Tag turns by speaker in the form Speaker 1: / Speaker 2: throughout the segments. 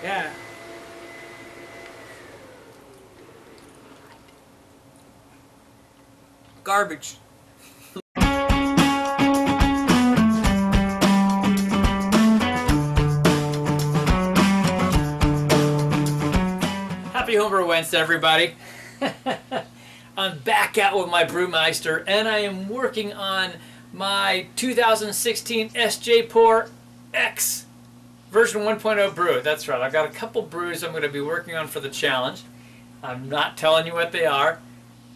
Speaker 1: Yeah. Garbage. Happy Homebrew Wednesday, everybody. I'm back out with my Brewmeister, and I am working on my 2016 SJ Pour X version 1.0 brew. That's right. I've got a couple brews I'm going to be working on for the challenge. I'm not telling you what they are,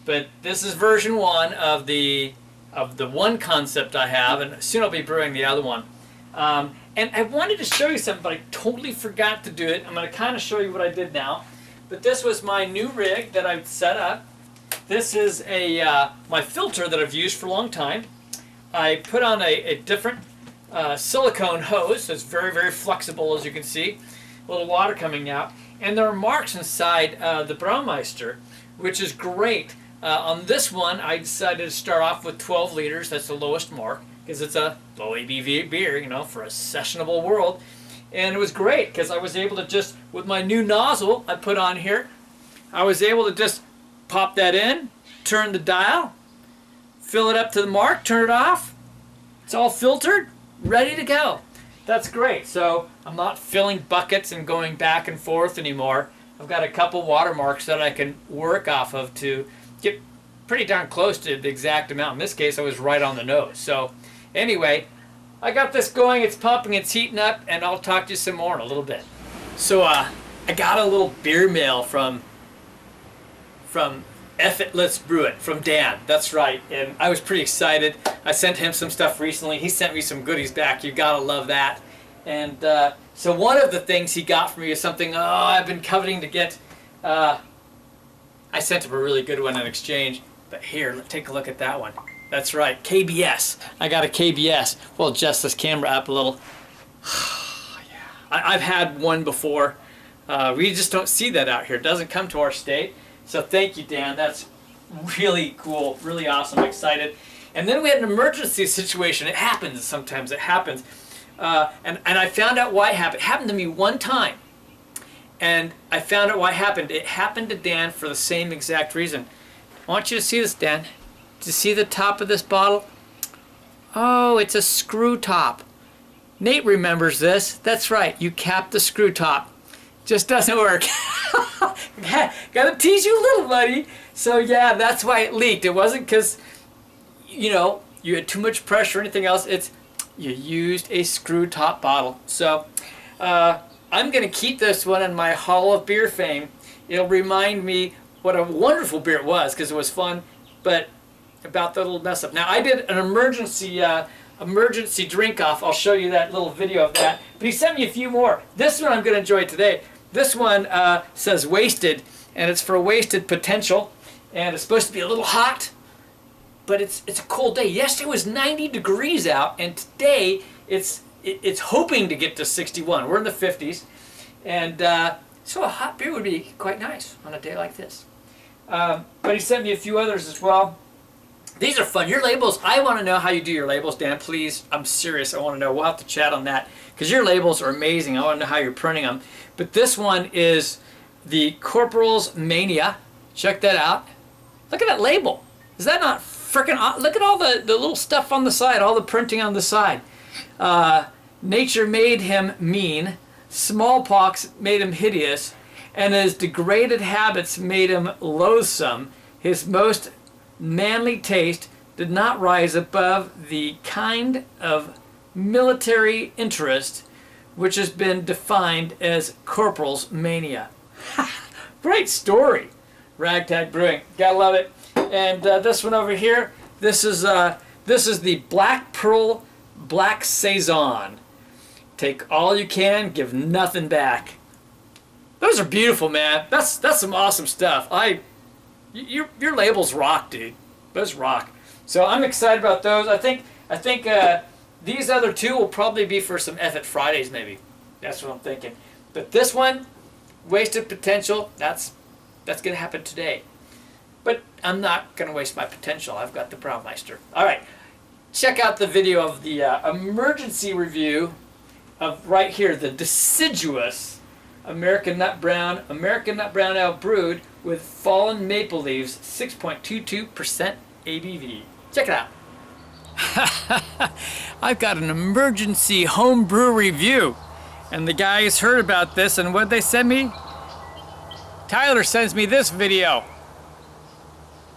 Speaker 1: but this is version 1 of the one concept I have, and soon I'll be brewing the other one. And I wanted to show you something, but I totally forgot to do it. I'm going to kind of show you what I did now. But this was my new rig that I've set up. This is my filter that I've used for a long time. I put on a different silicone hose. So it's very, very flexible, as you can see. A little water coming out. And there are marks inside the Brewmeister, which is great. On this one, I decided to start off with 12 liters. That's the lowest mark, because it's a low ABV beer, you know, for a sessionable world. And it was great, because I was able to just, with my new nozzle I put on here, I was able to just pop that in, turn the dial, fill it up to the mark, turn it off. It's all filtered, ready to go. That's great. So I'm not filling buckets and going back and forth anymore. I've got a couple watermarks that I can work off of to get pretty darn close to the exact amount. In this case, I was right on the nose. So anyway, I got this going, it's pumping, it's heating up, and I'll talk to you some more in a little bit. So I got a little beer mail from F It, Let's Brew It, from Dan. That's right, and I was pretty excited. I sent him some stuff recently. He sent me some goodies back. You gotta love that. And so one of the things he got for me is something I've been coveting to get. I sent him a really good one in exchange, but here, let's take a look at that one. That's right, KBS. I got a KBS. We'll adjust this camera up a little. Yeah. I've had one before. We just don't see that out here. It doesn't come to our state. So thank you, Dan. That's really cool, really awesome. I'm excited. And then we had an emergency situation. It happens sometimes. It happens. And I found out why it happened. It happened to me one time. And I found out why it happened. It happened to Dan for the same exact reason. I want you to see this, Dan. Do you see the top of this bottle? Oh, it's a screw top. Nate remembers this. That's right. You cap the screw top. Just doesn't work. Gotta tease you a little, buddy. So yeah, that's why it leaked. It wasn't because, you know, you had too much pressure or anything else. It's you used a screw top bottle. So I'm gonna keep this one in my Hall of Beer Fame. It'll remind me what a wonderful beer it was, because it was fun, but about that little mess up. Now I did an emergency drink off. I'll show you that little video of that. But he sent me a few more. This one I'm going to enjoy today. This one says wasted, and it's for wasted potential, and it's supposed to be a little hot, but it's a cold day. Yesterday was 90 degrees out, and today it's hoping to get to 61. We're in the 50s, and so a hot beer would be quite nice on a day like this. But he sent me a few others as well. These are fun. Your labels, I want to know how you do your labels, Dan. Please, I'm serious. I want to know. We'll have to chat on that, because your labels are amazing. I want to know how you're printing them. But this one is the Corporal's Mania. Check that out. Look at that label. Is that not freaking awesome? Look at all the little stuff on the side, all the printing on the side. Nature made him mean. Smallpox made him hideous. And his degraded habits made him loathsome. His most manly taste did not rise above the kind of military interest which has been defined as Corporal's Mania. Great story. Ragtag Brewing. Gotta love it. And this one over here, this is the Black Pearl Black Saison. Take all you can, give nothing back. Those are beautiful, man. That's some awesome stuff. Your labels rock, dude. Those rock. So I'm excited about those. I think these other two will probably be for some F It Fridays, maybe. That's what I'm thinking. But this one, wasted potential. That's gonna happen today. But I'm not gonna waste my potential. I've got the Brewmeister. All right. Check out the video of the emergency review of right here, the deciduous American Nut Brown Ale brewed with fallen maple leaves, 6.22% ABV. Check it out. I've got an emergency home brew review, and the guys heard about this, and what'd they send me? Tyler sends me this video.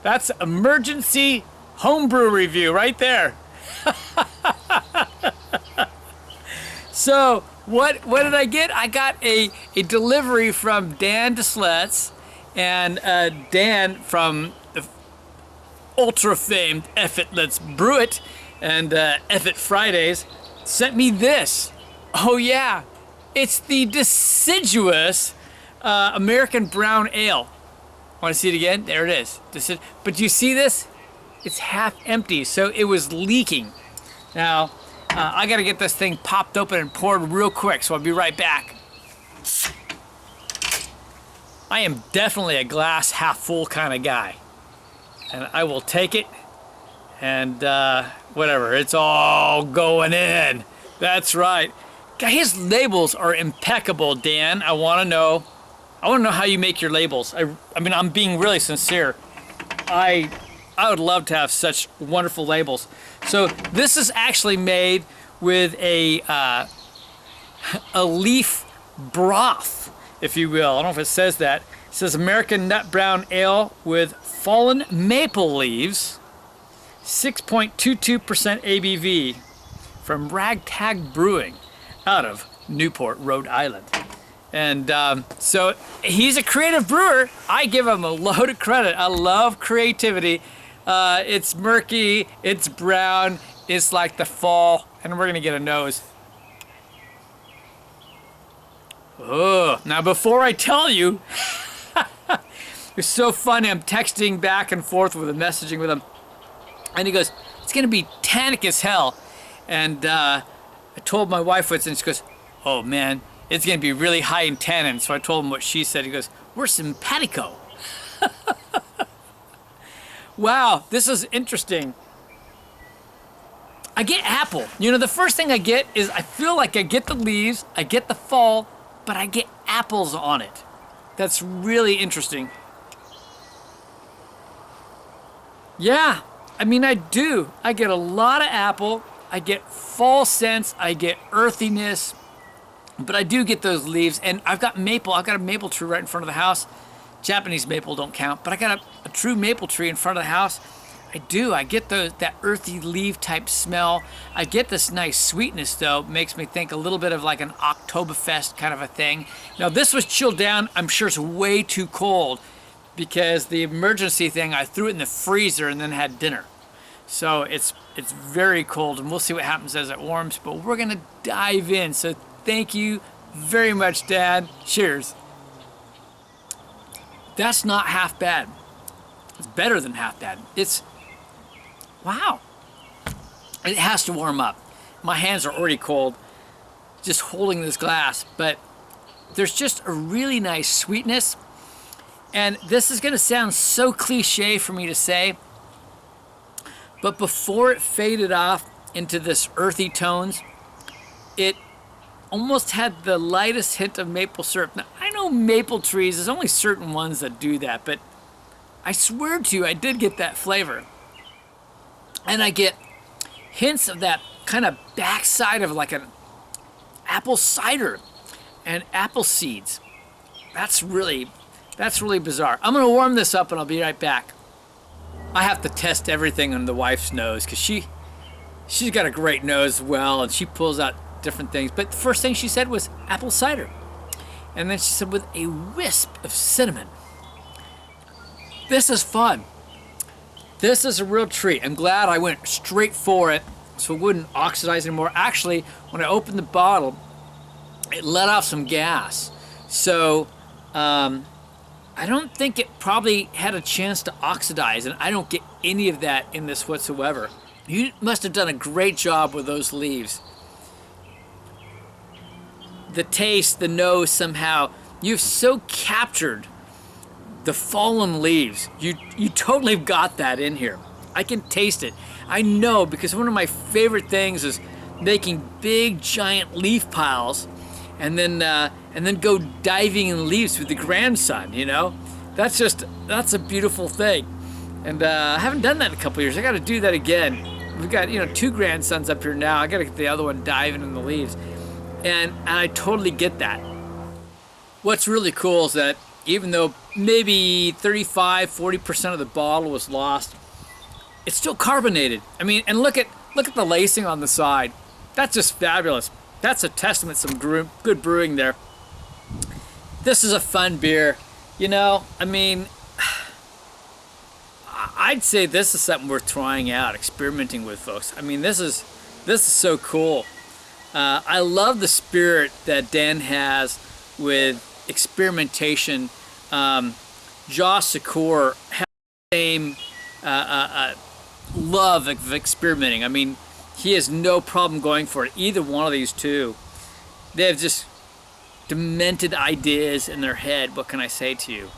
Speaker 1: That's emergency homebrew review right there. So what did I get? I got a delivery from Dan Desilets, and Dan from the ultra famed Let's Brew It and Fridays sent me this. Oh yeah, it's the deciduous American Brown Ale. Want to see it again? There it is. But do you see this? It's half empty, so it was leaking. Now, I gotta get this thing popped open and poured real quick, so I'll be right back. I am definitely a glass half full kind of guy. And I will take it, and whatever, it's all going in. That's right. His labels are impeccable, Dan. I wanna know how you make your labels. I mean, I'm being really sincere. I would love to have such wonderful labels. So this is actually made with a leaf broth, if you will. I don't know if it says that. It says American Nut Brown Ale with fallen maple leaves, 6.22% ABV from Ragtag Brewing out of Newport, Rhode Island. And so he's a creative brewer. I give him a load of credit. I love creativity. It's murky, it's brown, it's like the fall, and we're gonna get a nose. Oh, now before I tell you, it's so funny. I'm texting back and forth with him, messaging with him, and he goes, "It's gonna be tannic as hell." And I told my wife what's, and she goes, "Oh man, it's gonna be really high in tannin." So I told him what she said. He goes, "We're simpatico." Wow, this is interesting. I get apple. You know, the first thing I get is I feel like I get the leaves, I get the fall, but I get apples on it. That's really interesting. Yeah, I mean, I do. I get a lot of apple, I get fall scents, I get earthiness, but I do get those leaves, and I've got maple. I've got a maple tree right in front of the house. Japanese maple don't count, but I got a true maple tree in front of the house. I do. I get that earthy leaf type smell. I get this nice sweetness though. Makes me think a little bit of like an Oktoberfest kind of a thing. Now this was chilled down. I'm sure it's way too cold because the emergency thing, I threw it in the freezer and then had dinner. So it's very cold, and we'll see what happens as it warms, but we're gonna dive in. So thank you very much, Dad. Cheers. That's not half bad. It's better than half bad. Wow. It has to warm up. My hands are already cold just holding this glass, but there's just a really nice sweetness. And this is gonna sound so cliche for me to say, but before it faded off into this earthy tones, it almost had the lightest hint of maple syrup. Now, I know maple trees, there's only certain ones that do that, but I swear to you, I did get that flavor. And I get hints of that kind of backside of like an apple cider and apple seeds. That's really bizarre. I'm gonna warm this up and I'll be right back. I have to test everything on the wife's nose because she's got a great nose as well, and she pulls out different things. But the first thing she said was apple cider. And then she said with a wisp of cinnamon. This is fun. This is a real treat. I'm glad I went straight for it so it wouldn't oxidize anymore. Actually, when I opened the bottle, it let off some gas. So I don't think it probably had a chance to oxidize, and I don't get any of that in this whatsoever. You must have done a great job with those leaves. The taste, the nose, somehow, you've so captured the fallen leaves. You totally got that in here. I can taste it. I know, because one of my favorite things is making big giant leaf piles and then go diving in the leaves with the grandson. You know, that's a beautiful thing. And I haven't done that in a couple years. I got to do that again. We've got, you know, 2 grandsons up here now. I got to get the other one diving in the leaves, and I totally get that. What's really cool is that even though maybe 35-40% of the bottle was lost, it's still carbonated. I mean, and look at the lacing on the side. That's just fabulous. That's a testament to some good brewing there. This is a fun beer. You know, I mean, I'd say this is something worth trying out, experimenting with, folks. I mean, this is so cool. I love the spirit that Dan has with experimentation. Josh Secor has the same love of experimenting. I mean, he has no problem going for it. Either one of these two, they have just demented ideas in their head. What can I say to you?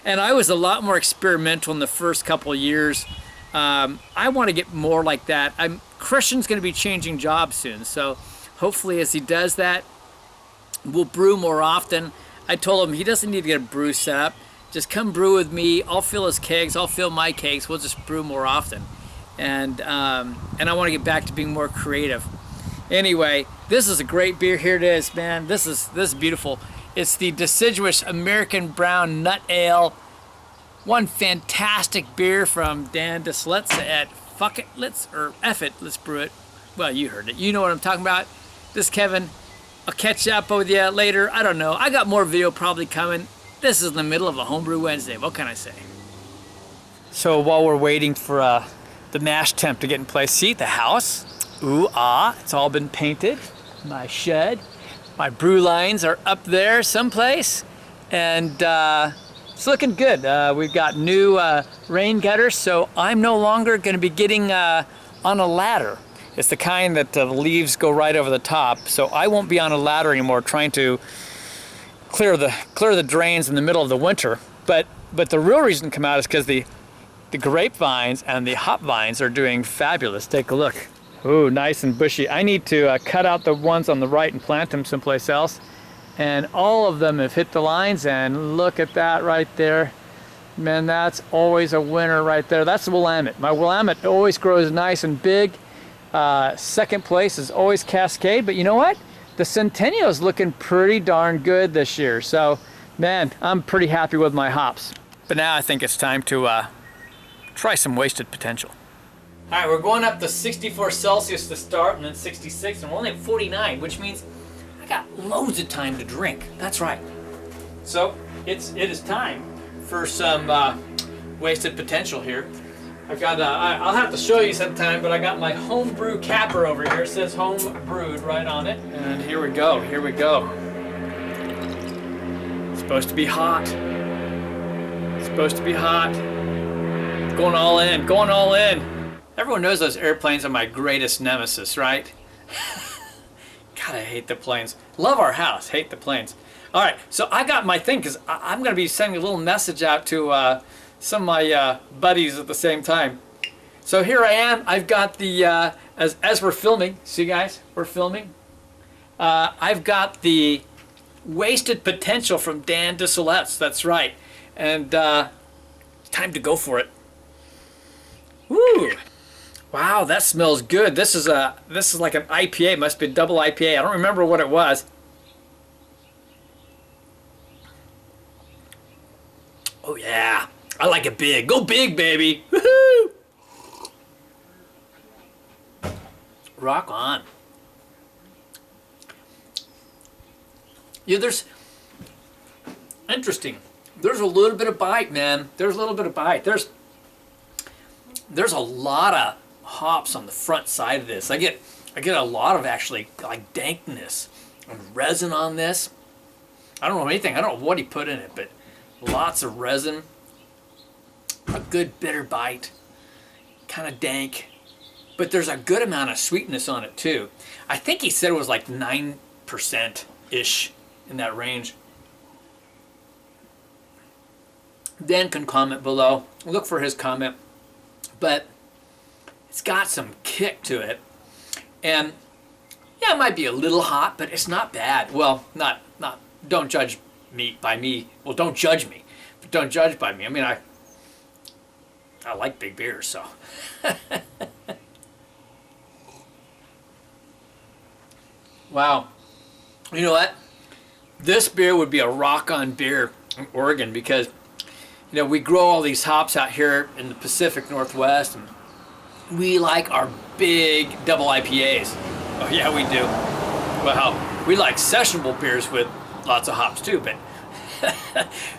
Speaker 1: And I was a lot more experimental in the first couple of years. I want to get more like that. Christian's going to be changing jobs soon, so hopefully as he does that, we'll brew more often. I told him he doesn't need to get a brew set up. Just come brew with me. I'll fill his kegs. I'll fill my kegs. We'll just brew more often. And I want to get back to being more creative. Anyway, this is a great beer. Here it is, man. This is beautiful. It's the Deciduous American Brown Nut Ale. One fantastic beer from Dan Desilets at Fuck It, F It, Let's Brew It. Well, you heard it. You know what I'm talking about. This is Kevin. I'll catch up with you later. I don't know. I got more video probably coming. This is in the middle of a Homebrew Wednesday. What can I say? So while we're waiting for the mash temp to get in place, see the house? Ooh, it's all been painted. My shed. My brew lines are up there someplace. And it's looking good. We've got new rain gutters, so I'm no longer going to be getting on a ladder. It's the kind that the leaves go right over the top, so I won't be on a ladder anymore trying to clear the drains in the middle of the winter. But the real reason to come out is because the grapevines and the hop vines are doing fabulous. Take a look. Ooh, nice and bushy. I need to cut out the ones on the right and plant them someplace else. And all of them have hit the lines, and look at that right there. Man, that's always a winner right there. That's the Willamette. My Willamette always grows nice and big. Second place is always Cascade, but you know what? The Centennial is looking pretty darn good this year. So, man, I'm pretty happy with my hops. But now I think it's time to try some Wasted Potential. All right, we're going up to 64 Celsius to start, and then 66, and we're only at 49, which means I got loads of time to drink. That's right. So it is time for some Wasted Potential here. I've got I'll have to show you sometime, but I got my homebrew capper over here. It says home brewed right on it, and here we go. Here we go. It's supposed to be hot. It's supposed to be hot. Going all in. Going all in. Everyone knows those airplanes are my greatest nemesis, right? God, I hate the planes. Love our house, hate the planes. All right, so I got my thing, because I'm going to be sending a little message out to some of my buddies at the same time. So here I am. I've got the, as we're filming, see guys, we're filming. I've got the Wasted Potential from Dan Desilets, that's right. And it's time to go for it. Woo! Wow, that smells good. This is like an IPA. Must be a double IPA. I don't remember what it was. Oh yeah, I like it big. Go big, baby. Woohoo! Rock on. Yeah, there's interesting. There's a little bit of bite, man. There's a little bit of bite. There's a lot of hops on the front side of this. I get a lot of actually like dankness and resin on this. I don't know anything. I don't know what he put in it, but lots of resin. A good bitter bite. Kind of dank. But there's a good amount of sweetness on it too. I think he said it was like 9%-ish in that range. Dan can comment below. Look for his comment. But it's got some kick to it. And Yeah, it might be a little hot, but it's not bad. Well, not. Don't judge me by me. Well, don't judge me, but don't judge by me. I mean, I like big beers, so. Wow. You know what? This beer would be a rock-on beer in Oregon because, you know, we grow all these hops out here in the Pacific Northwest, and we like our big double IPAs. Oh yeah, we do. Well, we like sessionable beers with lots of hops too, but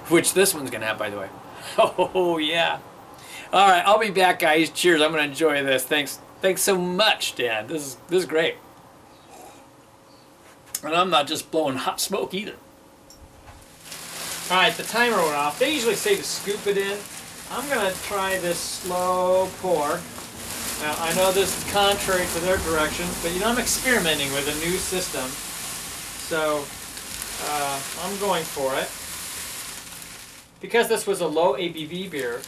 Speaker 1: which this one's gonna have, by the way. Oh yeah. All right, I'll be back, guys. Cheers. I'm gonna enjoy this. Thanks so much, Dan. This is great. And I'm not just blowing hot smoke either. All right, the timer went off. They usually say to scoop it in. I'm gonna try this slow pour. Now, I know this is contrary to their direction, but you know, I'm experimenting with a new system. So, I'm going for it. Because this was a low ABV beer,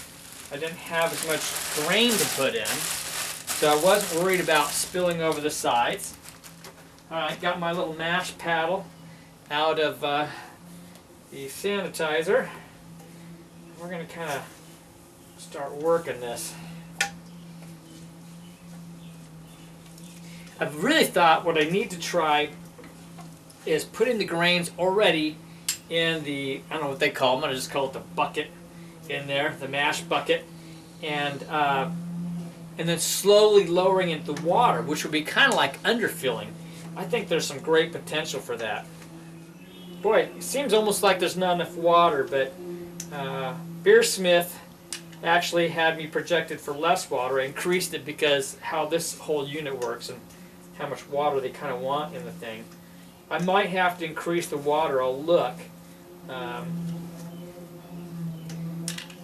Speaker 1: I didn't have as much grain to put in. So I wasn't worried about spilling over the sides. Alright, got my little mash paddle out of the sanitizer. We're going to kind of start working this. I've really thought what I need to try is putting the grains already in the, I don't know what they call them, I'm going to just call it the bucket in there, the mash bucket, and then slowly lowering into the water, which would be kind of like underfilling. I think there's some great potential for that. Boy, it seems almost like there's not enough water, but Beersmith actually had me projected for less water. I increased it because how this whole unit works and how much water they kind of want in the thing. I might have to increase the water. I'll look.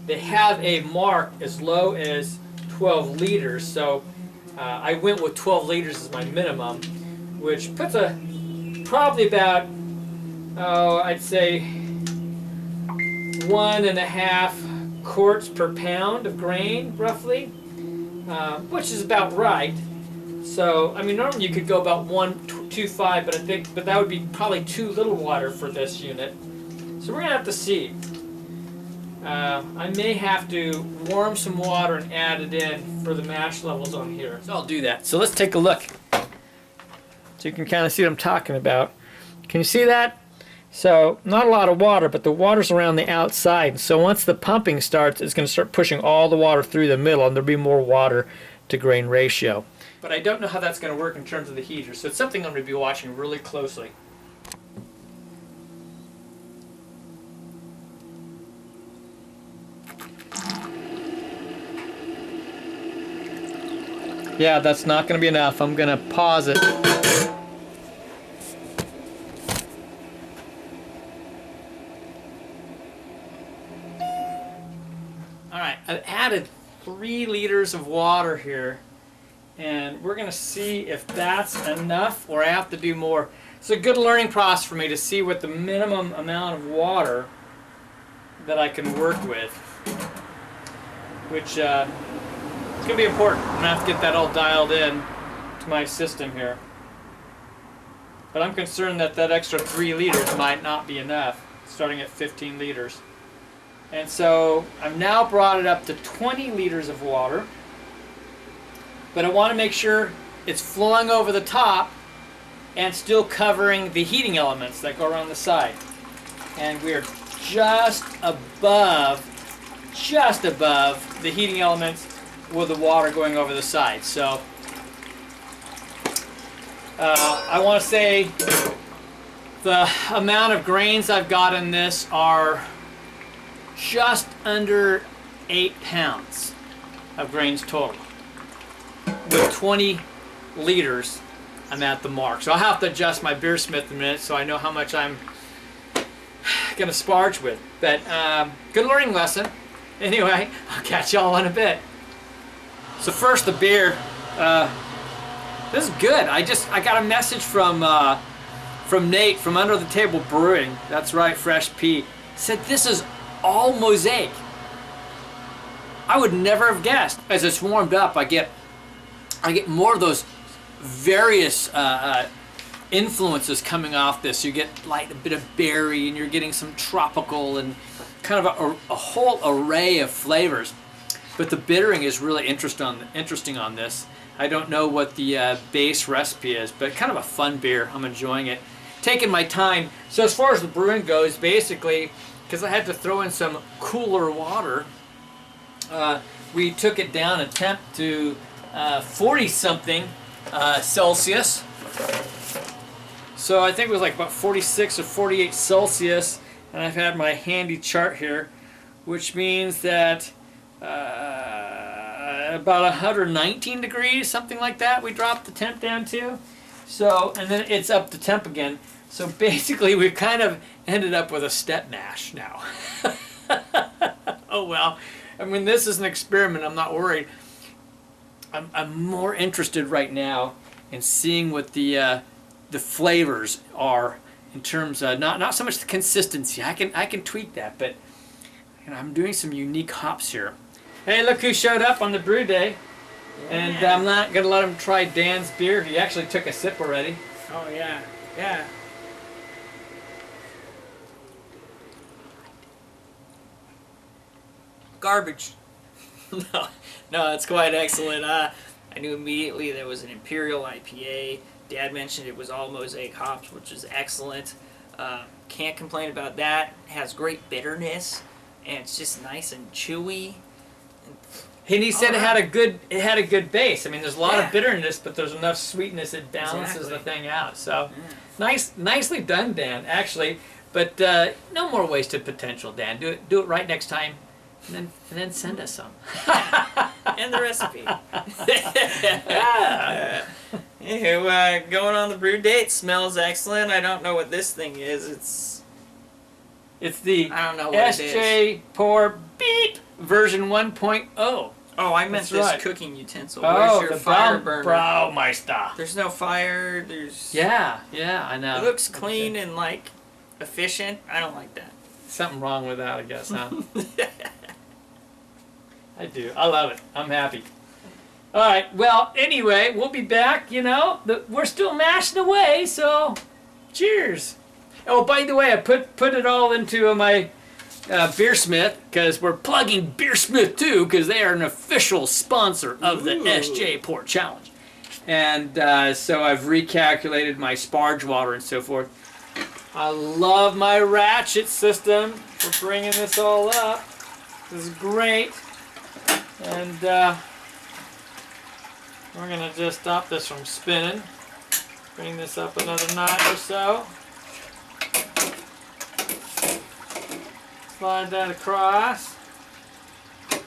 Speaker 1: They have a mark as low as 12 liters, so I went with 12 liters as my minimum, which puts probably about, I'd say 1.5 quarts per pound of grain, roughly, which is about right. So, I mean, normally you could go about 1.25, but that would be probably too little water for this unit. So we're gonna have to see. I may have to warm some water and add it in for the mash levels on here. So I'll do that. So let's take a look. So you can kind of see what I'm talking about. Can you see that? So not a lot of water, but the water's around the outside. So once the pumping starts, it's going to start pushing all the water through the middle, and there'll be more water to grain ratio. But I don't know how that's going to work in terms of the heater, so it's something I'm going to be watching really closely. Yeah, that's not going to be enough. I'm going to pause it. Alright, I've added 3 liters of water here, and we're going to see if that's enough or I have to do more. It's a good learning process for me to see what the minimum amount of water that I can work with, which it's going to be important. I'm going to have to get that all dialed in to my system here. But I'm concerned that that extra 3 liters might not be enough, starting at 15 liters. And so I've now brought it up to 20 liters of water, but I want to make sure it's flowing over the top and still covering the heating elements that go around the side. And we're just above the heating elements with the water going over the side. So I want to say the amount of grains I've got in this are just under 8 pounds of grains total. With 20 liters, I'm at the mark. So I'll have to adjust my Beersmith in a minute so I know how much I'm going to sparge with. But good learning lesson. Anyway, I'll catch y'all in a bit. So first, the beer. This is good. I got a message from Nate from Under the Table Brewing. That's right, Fresh Pea. Said this is all mosaic. I would never have guessed. As it's warmed up, I get more of those various influences coming off this. You get like a bit of berry, and you're getting some tropical and kind of a whole array of flavors. But the bittering is really interesting on this. I don't know what the base recipe is, but kind of a fun beer. I'm enjoying it. Taking my time. So as far as the brewing goes, basically, because I had to throw in some cooler water, we took it down a temp to 40-something Celsius. So I think it was like about 46 or 48 Celsius, and I've had my handy chart here, which means that about 119 degrees, something like that, we dropped the temp down to. So, and then it's up to temp again. So basically we've kind of ended up with a step mash now. Oh well, I mean, this is an experiment, I'm not worried. I'm more interested right now in seeing what the flavors are in terms of not so much the consistency. I can tweak that, but you know, I'm doing some unique hops here. Hey, look who showed up on the brew day. And I'm not going to let him try Dan's beer. He actually took a sip already.
Speaker 2: Oh, yeah. Yeah. Garbage. No, it's quite excellent. I knew immediately there was an Imperial IPA. Dad mentioned it was all mosaic hops, which is excellent. Can't complain about that. It has great bitterness, and it's just nice and chewy.
Speaker 1: And he said it had a good base. I mean, there's a lot of bitterness, but there's enough sweetness it balances the thing out. So, nicely done, Dan. Actually, but no more wasted potential, Dan. Do it right next time, and then send us some.
Speaker 2: And the recipe. Anyway, going on the brew date. Smells excellent. I don't know what this thing is.
Speaker 1: It's the
Speaker 2: I don't know what
Speaker 1: SJ Pour Beep version 1.0.
Speaker 2: Oh, I meant
Speaker 1: That's
Speaker 2: this
Speaker 1: right.
Speaker 2: cooking utensil.
Speaker 1: Oh,
Speaker 2: Where's your
Speaker 1: the
Speaker 2: fire burner?
Speaker 1: Braumeister.
Speaker 2: There's no fire. There's.
Speaker 1: Yeah, I know.
Speaker 2: It looks clean and like efficient. I don't like that.
Speaker 1: Something wrong with that, I guess, huh? I do. I love it. I'm happy. All right. Well, anyway, we'll be back. You know, we're still mashing away. So, cheers. Oh, by the way, I put it all into my Beersmith, because we're plugging Beersmith too, because they are an official sponsor of the SJ Port Challenge. And so I've recalculated my sparge water and so forth. I love my ratchet system for bringing this all up. This is great. And we're going to just stop this from spinning. Bring this up another notch or so. Slide that across. There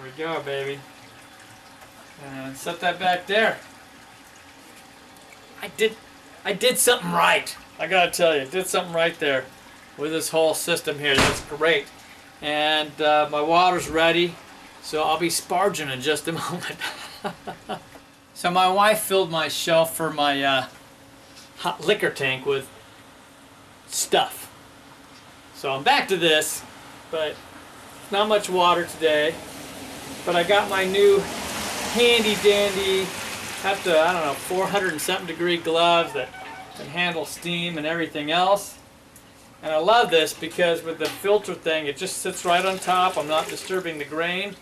Speaker 1: we go, baby. And set that back there. I did something right. I gotta tell you, did something right there with this whole system here. That's great. And my water's ready, so I'll be sparging in just a moment. So my wife filled my shelf for my hot liquor tank with stuff. So I'm back to this, but not much water today. But I got my new handy dandy, up to, I don't know, 400 and something degree gloves that can handle steam and everything else. And I love this because with the filter thing, it just sits right on top. I'm not disturbing the grain.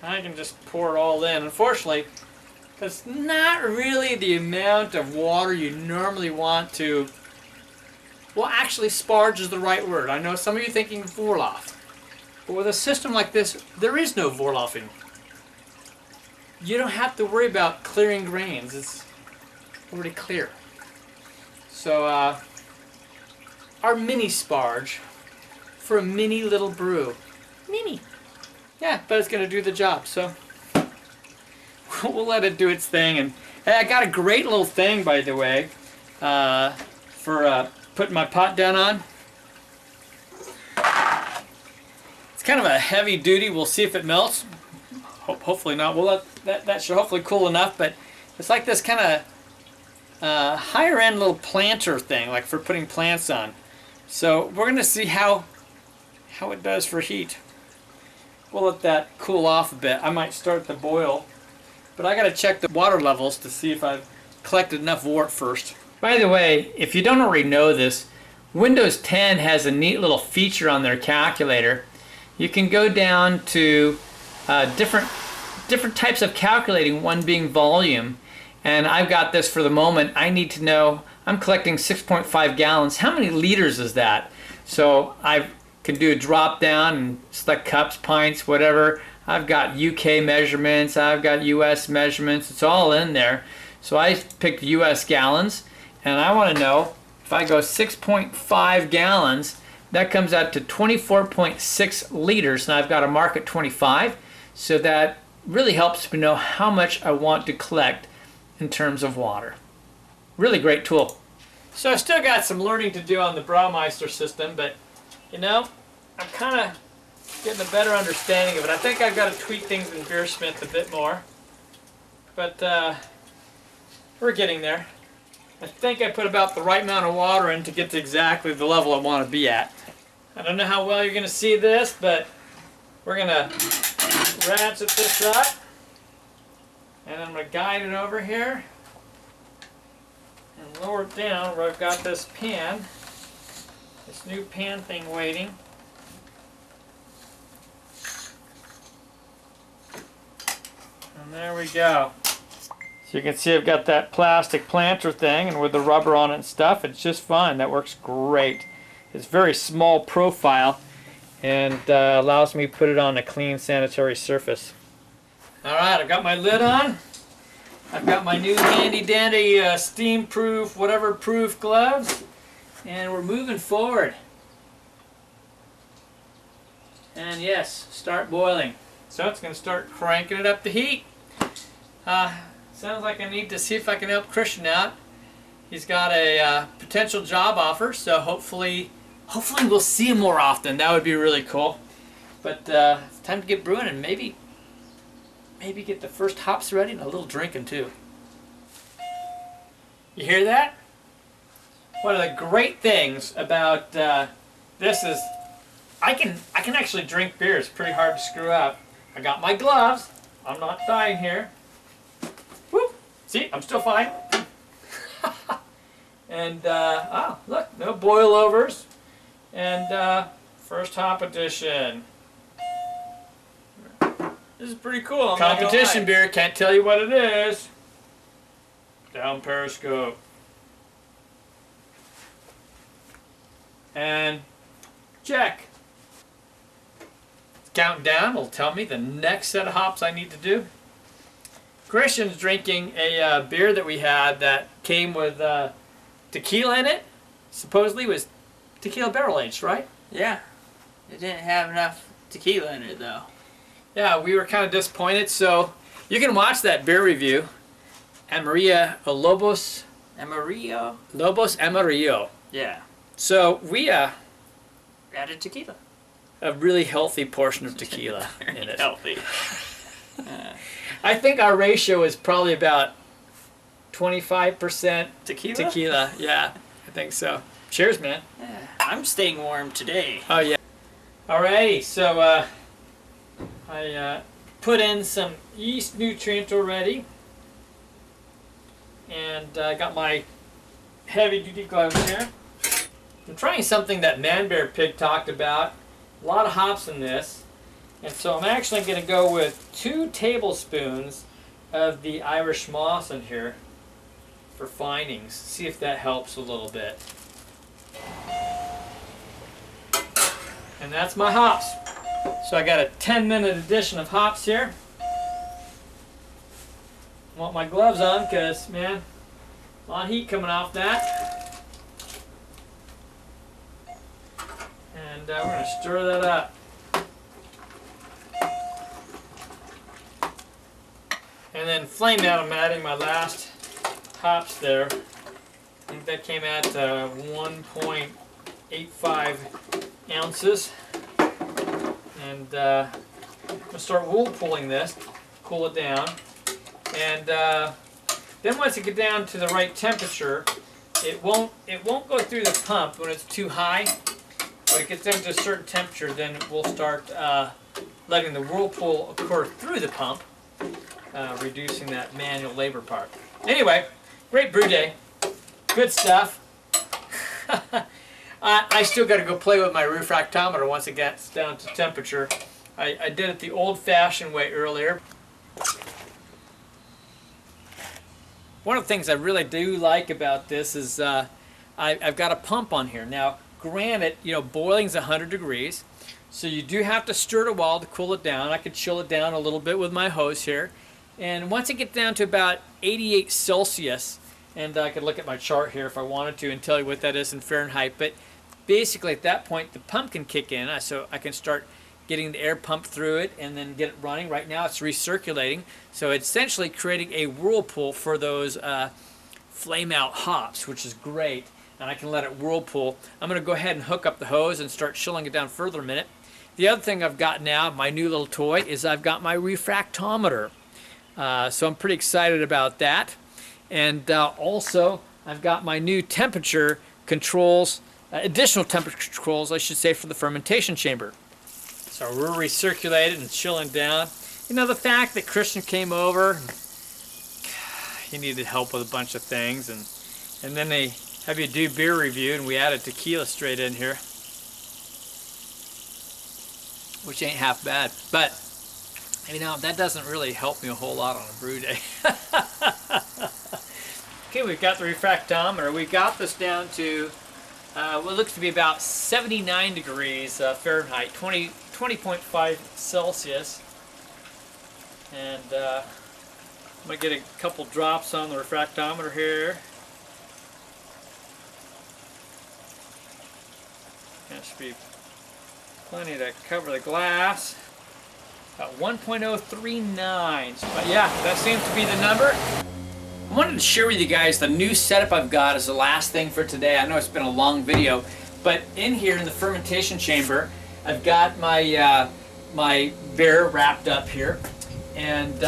Speaker 1: I can just pour it all in. Unfortunately, that's not really the amount of water you normally want to. Well, actually, sparge is the right word. I know some of you are thinking Vorlauf. But with a system like this, there is no Vorlaufing. You don't have to worry about clearing grains. It's already clear. So, our mini sparge for a mini little brew. Mini. Yeah, but it's going to do the job. So, we'll let it do its thing. And hey, I got a great little thing, by the way, for putting my pot down on. It's kind of a heavy duty. We'll see if it melts. Hopefully not. We'll let that should hopefully cool enough. But it's like this kind of higher end little planter thing, like for putting plants on. So we're going to see how it does for heat. We'll let that cool off a bit. I might start the boil, but I got to check the water levels to see if I've collected enough wort first. By the way, if you don't already know this, Windows 10 has a neat little feature on their calculator. You can go down to different types of calculating, one being volume. And I've got this for the moment. I need to know, I'm collecting 6.5 gallons. How many liters is that? So I can do a drop down and select cups, pints, whatever. I've got UK measurements, I've got US measurements, it's all in there. So I picked US gallons, and I want to know if I go 6.5 gallons, that comes out to 24.6 liters, and I've got a mark at 25, so that really helps me know how much I want to collect in terms of water. Really great tool. So I still got some learning to do on the Braumeister system, but you know, I'm kind of getting a better understanding of it. I think I've got to tweak things in Beersmith a bit more, but we're getting there. I think I put about the right amount of water in to get to exactly the level I want to be at. I don't know how well you're going to see this, but we're going to ratchet this up, and I'm going to guide it over here and lower it down where I've got this pan, this new pan thing waiting. And there we go. So you can see I've got that plastic planter thing, and with the rubber on it and stuff, it's just fine. That works great. It's very small profile and allows me to put it on a clean sanitary surface. Alright, I've got my lid on. I've got my new handy dandy steam proof, whatever proof gloves, and we're moving forward. And yes, start boiling. So it's going to start cranking it up to heat. Sounds like I need to see if I can help Christian out. He's got a potential job offer, so hopefully we'll see him more often. That would be really cool. But it's time to get brewing and maybe get the first hops ready and a little drinking too. You hear that? One of the great things about this is I can actually drink beer. It's pretty hard to screw up. I got my gloves. I'm not dying here. Whoop! See, I'm still fine. And oh, look, no boilovers. And first hop edition. This is pretty cool. Competition beer, can't tell you what it is. Down Periscope. And check. It's counting down. It'll tell me the next set of hops I need to do. Christian's drinking a beer that we had that came with tequila in it. Supposedly was tequila barrel aged, right?
Speaker 2: Yeah. It didn't have enough tequila in it though.
Speaker 1: Yeah, we were kind of disappointed. So you can watch that beer review. Lobos Amarillo.
Speaker 2: Yeah.
Speaker 1: So we
Speaker 2: Added tequila.
Speaker 1: a really healthy portion of tequila in it.
Speaker 2: Healthy.
Speaker 1: I think our ratio is probably about 25%
Speaker 2: Tequila?
Speaker 1: Yeah, I think so. Cheers, man.
Speaker 2: Yeah. I'm staying warm today.
Speaker 1: Oh yeah. Alrighty, so I put in some yeast nutrient already, and I got my heavy duty gloves here. I'm trying something that Man Bear Pig talked about. A lot of hops in this. And so I'm actually going to go with 2 tablespoons of the Irish moss in here for findings. See if that helps a little bit. And that's my hops. So I got a 10-minute addition of hops here. I want my gloves on because, man, a lot of heat coming off that. And we're going to stir that up. And then flame out, I'm adding my last hops there. I think that came at 1.85 ounces. And I'm going to start whirlpooling this, cool it down. And then once it gets down to the right temperature, it won't go through the pump when it's too high. When it gets down to a certain temperature, then we'll start letting the whirlpool occur through the pump, reducing that manual labor part. Anyway, Great brew day. Good stuff. I still got to go play with my refractometer once it gets down to temperature. I did it the old-fashioned way earlier. One of the things I really do like about this is I've got a pump on here. Now, granted, you know, boiling's 100 degrees, so you do have to stir it a while to cool it down. I could chill it down a little bit with my hose here. And once it gets down to about 88 Celsius, and I could look at my chart here if I wanted to and tell you what that is in Fahrenheit, but basically at that point the pump can kick in, so I can start getting the air pumped through it and then get it running. Right now it's recirculating, so it's essentially creating a whirlpool for those flame out hops, which is great, and I can let it whirlpool. I'm going to go ahead and hook up the hose and start chilling it down further a minute. The other thing I've got now, my new little toy, is I've got my refractometer. So I'm pretty excited about that. And also, I've got my new temperature controls, additional temperature controls, I should say, for the fermentation chamber. So we're recirculated and chilling down. You know, the fact that Christian came over, he needed help with a bunch of things, and then they have you do beer review, and we added tequila straight in here, which ain't half bad. But you know, that doesn't really help me a whole lot on a brew day. Okay, we've got the refractometer. We got this down to what looks to be about 79 degrees Fahrenheit, 20.5 Celsius. And I'm going to get a couple drops on the refractometer here. That should be plenty to cover the glass. About 1.039. But yeah, that seems to be the number. I wanted to share with you guys the new setup I've got as the last thing for today. I know it's been a long video, but in here in the fermentation chamber, I've got my my beer wrapped up here, and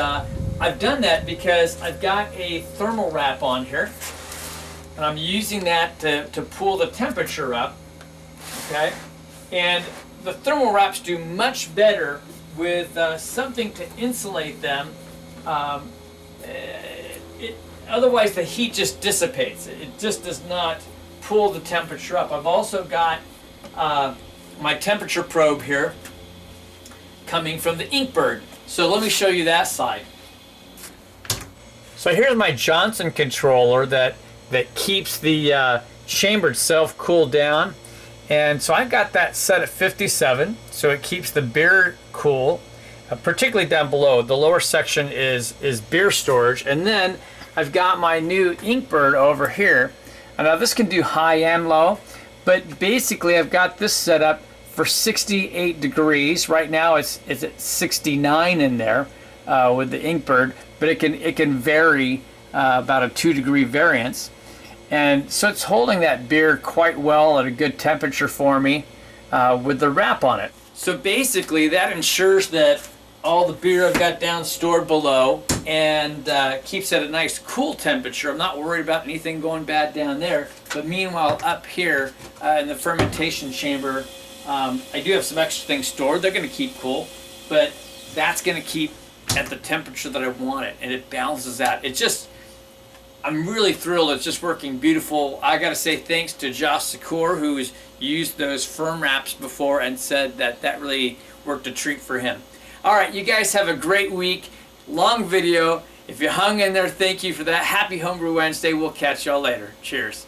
Speaker 1: I've done that because I've got a thermal wrap on here, and I'm using that to pull the temperature up. Okay, and the thermal wraps do much better with something to insulate them. Otherwise the heat just dissipates. It just does not pull the temperature up. I've also got my temperature probe here coming from the Inkbird. So let me show you that side. So here's my Johnson controller that keeps the chamber itself cooled down. And so I've got that set at 57, so it keeps the beer cool, particularly down below. The lower section is beer storage. And then I've got my new Inkbird over here. And now this can do high and low, but basically I've got this set up for 68 degrees. Right now it's at 69 in there with the Inkbird, but it can vary about a 2-degree variance. And so it's holding that beer quite well at a good temperature for me with the wrap on it. So basically that ensures that all the beer I've got down stored below and keeps it at a nice cool temperature. I'm not worried about anything going bad down there. But meanwhile up here in the fermentation chamber, I do have some extra things stored. They're going to keep cool, but that's going to keep at the temperature that I want it, and it balances out. I'm really thrilled. It's just working beautiful. I got to say thanks to Josh Secor, who's used those firm wraps before and said that really worked a treat for him. All right, you guys have a great week. Long video. If you hung in there, thank you for that. Happy Homebrew Wednesday. We'll catch y'all later. Cheers.